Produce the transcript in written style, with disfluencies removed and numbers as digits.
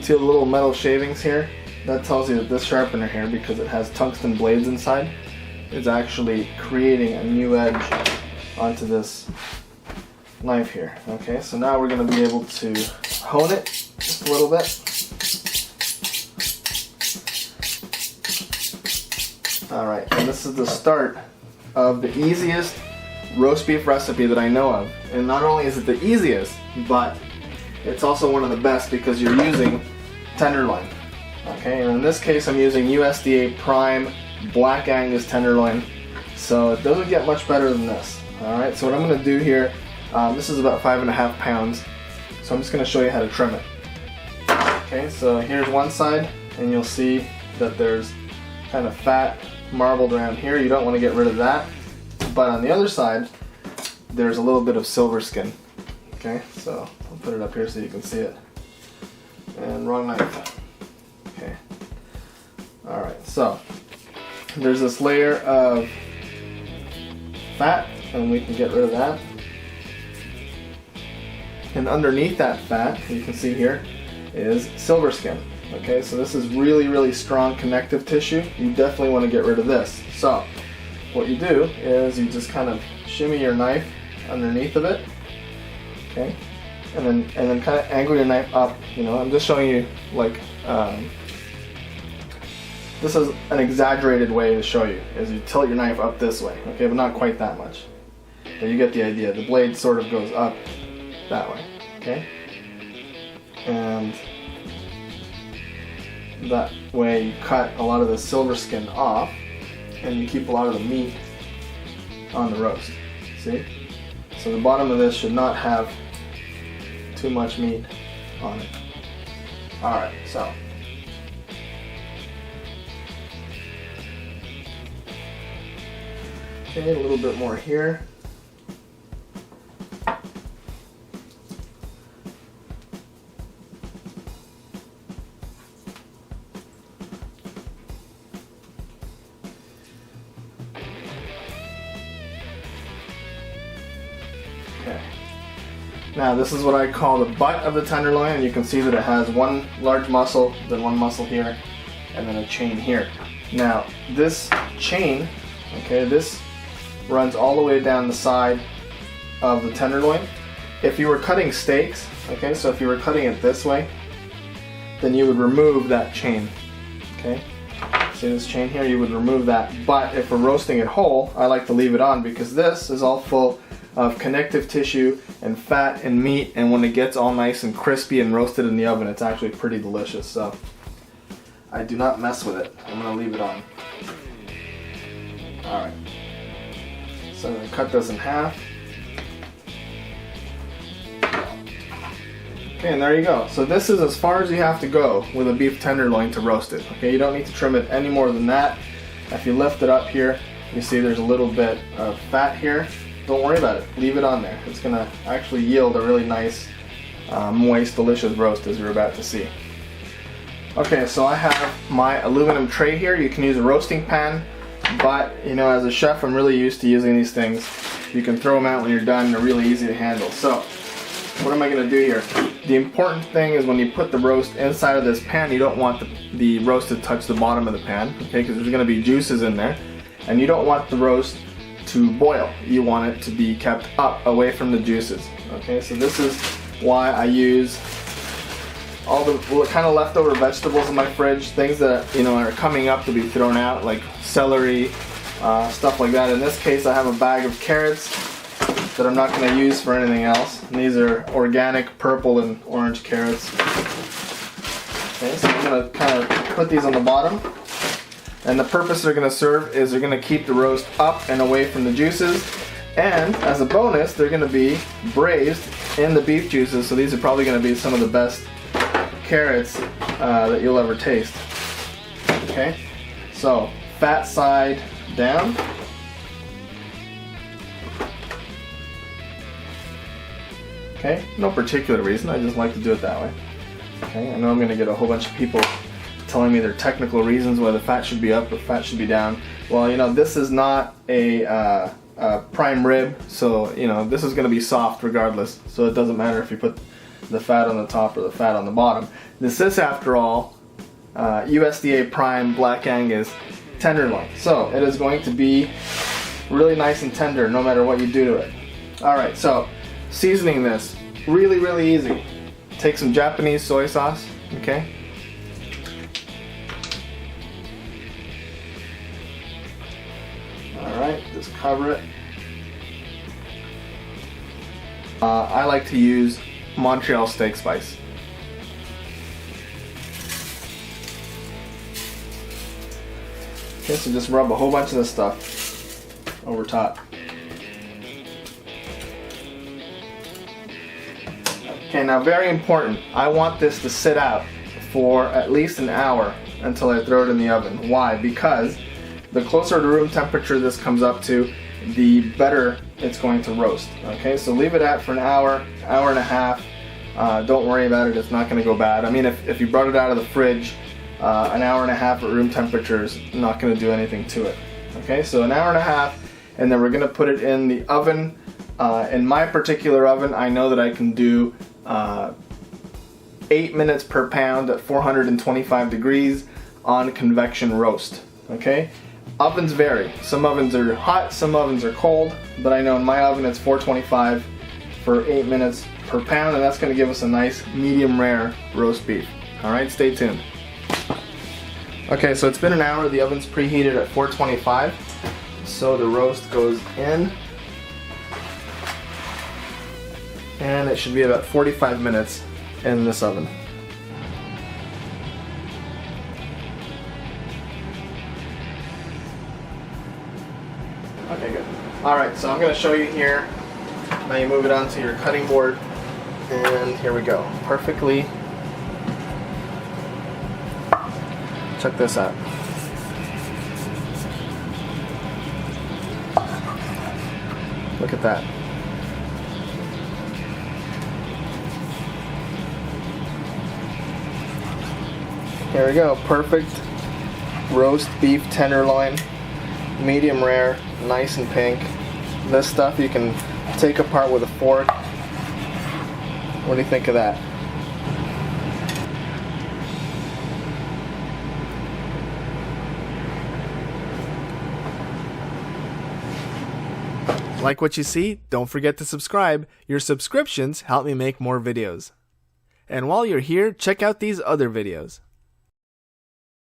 see the little metal shavings here? That tells you that this sharpener here, because it has tungsten blades inside, is actually creating a new edge onto this knife here. Okay, so now we're going to be able to hone it just a little bit. Alright, and this is the start of the easiest roast beef recipe that I know of. And not only is it the easiest, but it's also one of the best because you're using tenderloin. Okay, and in this case I'm using USDA Prime Black Angus tenderloin, so it doesn't get much better than this. Alright, so what I'm going to do here, this is about 5.5 pounds, so I'm just going to show you how to trim it. Okay, so here's one side, and you'll see that there's kind of fat marbled around here. You don't want to get rid of that, but on the other side there's a little bit of silver skin. Okay, so I'll put it up here so you can see it. And wrong knife. Okay. Alright, so there's this layer of fat, and we can get rid of that. And underneath that fat, you can see here, is silver skin. Okay, so this is really, really strong connective tissue. You definitely want to get rid of this. So what you do is you just kind of shimmy your knife underneath of it. Okay, and then kind of angle your knife up. You know, I'm just showing you like this is an exaggerated way to show you. Is you tilt your knife up this way. Okay, but not quite that much. But you get the idea. The blade sort of goes up that way. Okay, and that way you cut a lot of the silver skin off, and you keep a lot of the meat on the roast. See? So the bottom of this should not have too much meat on it. Alright, so okay, a little bit more here. Okay. Now this is what I call the butt of the tenderloin, and you can see that it has one large muscle, then one muscle here, and then a chain here. Now this chain, okay, this runs all the way down the side of the tenderloin. If you were cutting steaks, okay, so if you were cutting it this way, then you would remove that chain. Okay, see this chain here, you would remove that. But if we're roasting it whole, I like to leave it on because this is all full of connective tissue and fat and meat, and when it gets all nice and crispy and roasted in the oven, it's actually pretty delicious. So I do not mess with it. I'm going to leave it on. Alright, so I'm going to cut this in half. Okay, and there you go. So this is as far as you have to go with a beef tenderloin to roast it. Okay, you don't need to trim it any more than that. If you lift it up here, you see there's a little bit of fat here. Don't worry about it. Leave it on there. It's going to actually yield a really nice, moist, delicious roast, as you're about to see. Okay, so I have my aluminum tray here. You can use a roasting pan, but you know, as a chef, I'm really used to using these things. You can throw them out when you're done. They're really easy to handle. So what am I going to do here? The important thing is when you put the roast inside of this pan, you don't want the roast to touch the bottom of the pan, okay, because there's going to be juices in there, and you don't want the roast to boil. You want it to be kept up away from the juices. Okay, so this is why I use all the kind of leftover vegetables in my fridge, things that, you know, are coming up to be thrown out, like celery, stuff like that. In this case, I have a bag of carrots that I'm not going to use for anything else. And these are organic purple and orange carrots. Okay, so I'm going to kind of put these on the bottom. And the purpose they're going to serve is they're going to keep the roast up and away from the juices. And as a bonus, they're going to be braised in the beef juices. So these are probably going to be some of the best carrots that you'll ever taste. Okay, so fat side down. Okay, no particular reason, I just like to do it that way. Okay, I know I'm going to get a whole bunch of people telling me their technical reasons why the fat should be up or fat should be down. Well, you know, this is not a prime rib, so you know, this is going to be soft regardless, so it doesn't matter if you put the fat on the top or the fat on the bottom. This is, after all, USDA Prime Black Angus tenderloin. So it is going to be really nice and tender no matter what you do to it. Alright, so seasoning this, really easy. Take some Japanese soy sauce, okay? Alright, just cover it. I like to use Montreal steak spice. Okay, so just rub a whole bunch of this stuff over top. Okay, now very important, I want this to sit out for at least an hour until I throw it in the oven. Why? Because the closer to room temperature this comes up to, the better it's going to roast. Okay, so leave it at for an hour, hour and a half. Don't worry about it, it's not going to go bad. I mean, if you brought it out of the fridge, an hour and a half at room temperature is not going to do anything to it. Okay, so an hour and a half, and then we're going to put it in the oven. In my particular oven, I know that I can do 8 minutes per pound at 425 degrees on convection roast. Okay, ovens vary. Some ovens are hot, some ovens are cold, but I know in my oven it's 425 for 8 minutes per pound, and that's going to give us a nice medium rare roast beef. Alright, stay tuned. Okay, so it's been an hour, the oven's preheated at 425, so the roast goes in, and it should be about 45 minutes in this oven. Okay, good. Alright, so I'm going to show you here. Now you move it onto your cutting board, and here we go. Perfectly. Check this out. Look at that. Here we go. Perfect roast beef tenderloin. Medium rare, nice and pink. This stuff you can take apart with a fork. What do you think of that? Like what you see? Don't forget to subscribe. Your subscriptions help me make more videos. And while you're here, check out these other videos.